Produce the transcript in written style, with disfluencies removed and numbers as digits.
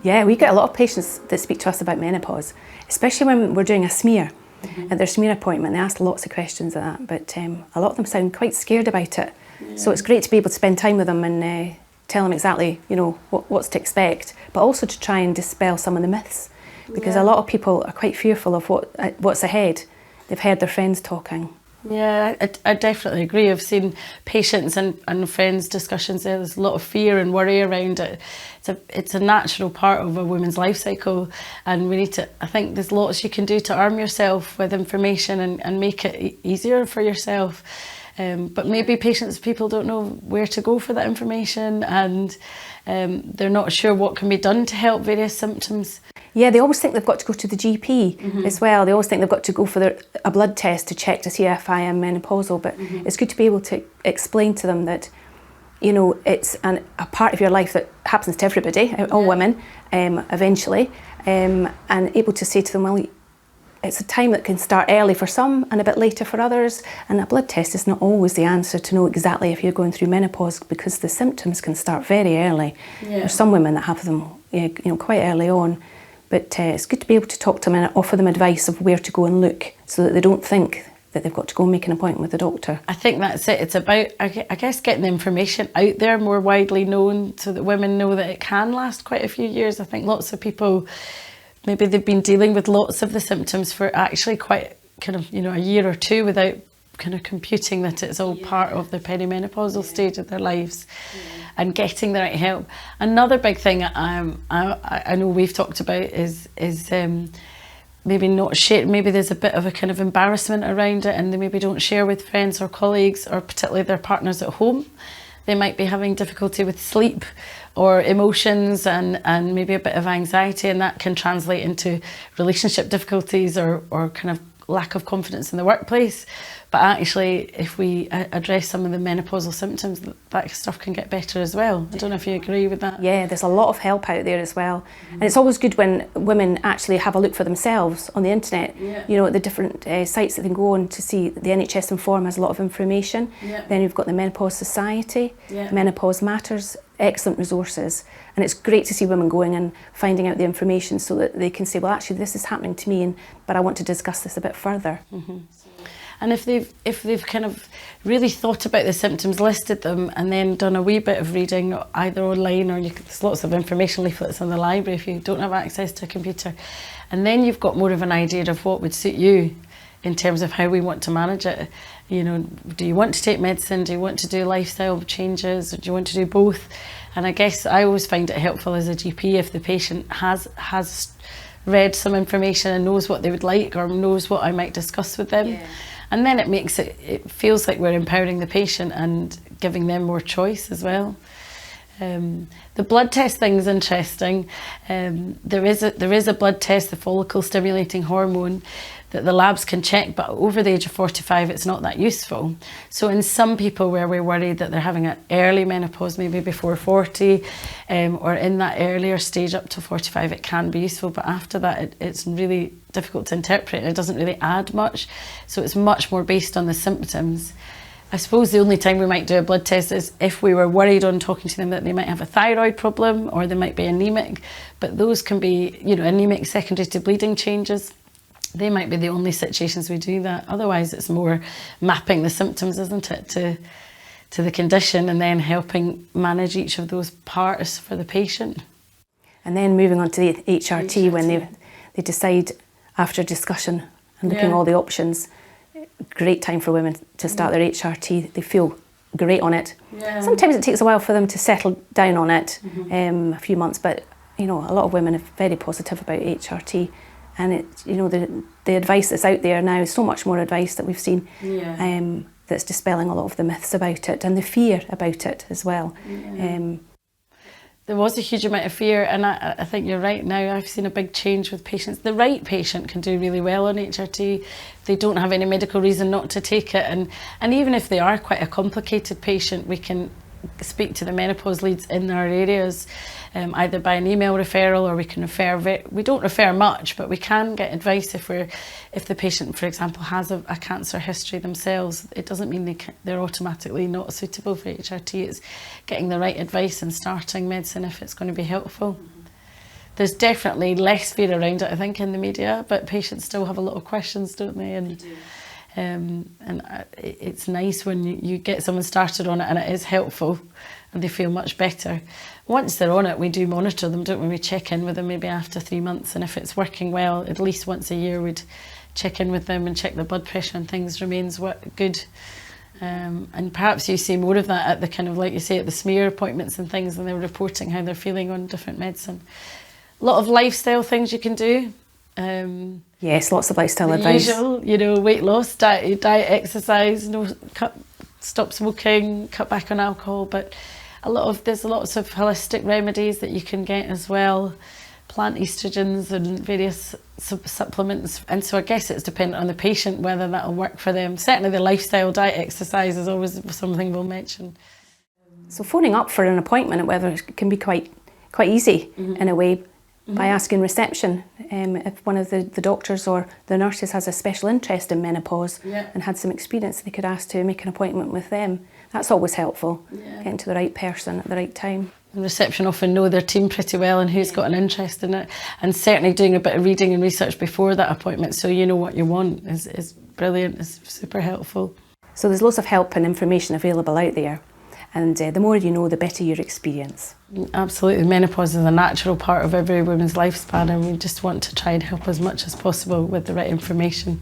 Yeah, we get a lot of patients that speak to us about menopause, especially when we're doing a smear. At their smear appointment, they ask lots of questions of that, but a lot of them sound quite scared about it. So it's great to be able to spend time with them and tell them exactly, what's to expect, but also to try and dispel some of the myths, because a lot of people are quite fearful of what's ahead. They've heard their friends talking. Yeah, I definitely agree. I've seen patients and friends' discussions there. There's a lot of fear and worry around it. It's a natural part of a woman's life cycle, and we need to, I think there's lots you can do to arm yourself with information and make it easier for yourself. But maybe people don't know where to go for that information, and they're not sure what can be done to help various symptoms. Yeah, they always think they've got to go to the GP as well. They always think they've got to go for a blood test to check to see if I am menopausal. But it's good to be able to explain to them that, it's a part of your life that happens to everybody, all women, eventually, and able to say to them, well, it's a time that can start early for some and a bit later for others. And a blood test is not always the answer to know exactly if you're going through menopause, because the symptoms can start very early. Yeah. There's some women that have them, quite early on. But it's good to be able to talk to them and offer them advice of where to go and look, so that they don't think that they've got to go and make an appointment with the doctor. I think that's it. It's about, I guess, getting the information out there more widely known, so that women know that it can last quite a few years. I think lots of people, maybe they've been dealing with lots of the symptoms for actually quite a year or two without kind of computing that it's all part of the perimenopausal stage of their lives, and getting the right help. Another big thing I know we've talked about is maybe not share. Maybe there's a bit of a kind of embarrassment around it, and they maybe don't share with friends or colleagues, or particularly their partners at home. They might be having difficulty with sleep or emotions and maybe a bit of anxiety, and that can translate into relationship difficulties or kind of lack of confidence in the workplace. But actually, if we address some of the menopausal symptoms, that stuff can get better as well. I don't know if you agree with that. Yeah, there's a lot of help out there as well. And it's always good when women actually have a look for themselves on the internet, at the different sites that they can go on to see. The nhsinform has a lot of information. Then you've got the Menopause Society, Menopause Matters, excellent resources. And it's great to see women going and finding out the information, so that they can say, well, actually, this is happening to me, but I want to discuss this a bit further. And if they've kind of really thought about the symptoms, listed them, and then done a wee bit of reading, either online or there's lots of information leaflets in the library if you don't have access to a computer, and then you've got more of an idea of what would suit you in terms of how we want to manage it. Do you want to take medicine? Do you want to do lifestyle changes? Or do you want to do both? And I guess I always find it helpful as a GP if the patient has read some information and knows what they would like, or knows what I might discuss with them. And then it feels like we're empowering the patient and giving them more choice as well. The blood test thing is interesting. There is a blood test, the follicle stimulating hormone, that the labs can check, but over the age of 45 it's not that useful. So in some people where we're worried that they're having an early menopause, maybe before 40, or in that earlier stage up to 45, it can be useful, but after that it's really difficult to interpret, and it doesn't really add much. So it's much more based on the symptoms. I suppose the only time we might do a blood test is if we were worried on talking to them that they might have a thyroid problem, or they might be anemic, but those can be, anemic secondary to bleeding changes. They might be the only situations we do that. Otherwise, it's more mapping the symptoms, isn't it, to the condition, and then helping manage each of those parts for the patient. And then moving on to the HRT, when they decide after discussion and looking at all the options. Great time for women to start their HRT. They feel great on it. Sometimes it takes a while for them to settle down on it, a few months, but a lot of women are very positive about HRT. And the advice that's out there now is so much more advice that we've seen, that's dispelling a lot of the myths about it and the fear about it as well. There was a huge amount of fear, and I think you're right. Now I've seen a big change with patients. The right patient can do really well on HRT. They don't have any medical reason not to take it, and even if they are quite a complicated patient, we can speak to the menopause leads in our areas, either by an email referral, or we can refer. We don't refer much, but we can get advice if the patient, for example, has a cancer history themselves. It doesn't mean they're automatically not suitable for HRT. It's getting the right advice and starting medicine if it's going to be helpful. There's definitely less fear around it, I think, in the media, but patients still have a lot of questions, don't they? And it's nice when you get someone started on it and it is helpful and they feel much better. Once they're on it, we do monitor them, don't we? We check in with them maybe after 3 months, and if it's working well, at least once a year we'd check in with them and check their blood pressure and things remains good. And perhaps you see more of that at the kind of, like you say, at the smear appointments and things, and they're reporting how they're feeling on different medicine. A lot of lifestyle things you can do. Yes, lots of lifestyle advice. Usual, you know, weight loss, diet, exercise, stop smoking, cut back on alcohol, but there's lots of holistic remedies that you can get as well, plant estrogens and various supplements. And so I guess it's dependent on the patient whether that'll work for them. Certainly the lifestyle, diet, exercise is always something we'll mention. So phoning up for an appointment at whether it can be quite easy in a way, by asking reception if one of the doctors or the nurses has a special interest in menopause and had some experience, they could ask to make an appointment with them. That's always helpful, getting to the right person at the right time. And reception often know their team pretty well and who's got an interest in it, and certainly doing a bit of reading and research before that appointment so you know what you want is brilliant, is super helpful. So there's lots of help and information available out there, and the more you know, the better your experience. Absolutely, menopause is a natural part of every woman's lifespan, and we just want to try and help as much as possible with the right information.